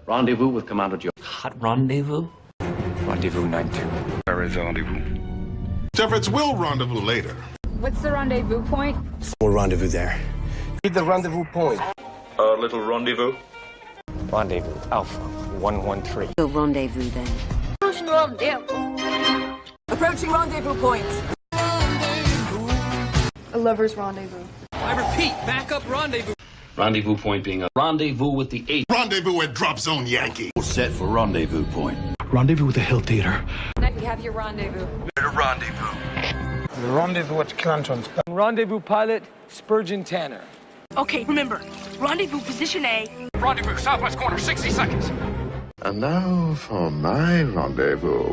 Rendezvous with Commander Joe. Hot rendezvous? Rendezvous 9-2. Where is the rendezvous? Jeffords will rendezvous later. What's the rendezvous point? We'll rendezvous there. Need the rendezvous point. A little rendezvous. Rendezvous Alpha 113. We'll rendezvous then. Approaching rendezvous point. A lover's rendezvous. I repeat, backup rendezvous. Rendezvous point being a rendezvous with the 8. Rendezvous at Drop Zone Yankee. Set for rendezvous point. Rendezvous with the Hill Theater. Tonight we have your rendezvous. The rendezvous at Clanton's. Rendezvous pilot, Spurgeon Tanner. Okay, remember, rendezvous position A. Rendezvous, southwest corner, 60 seconds. And now for my rendezvous.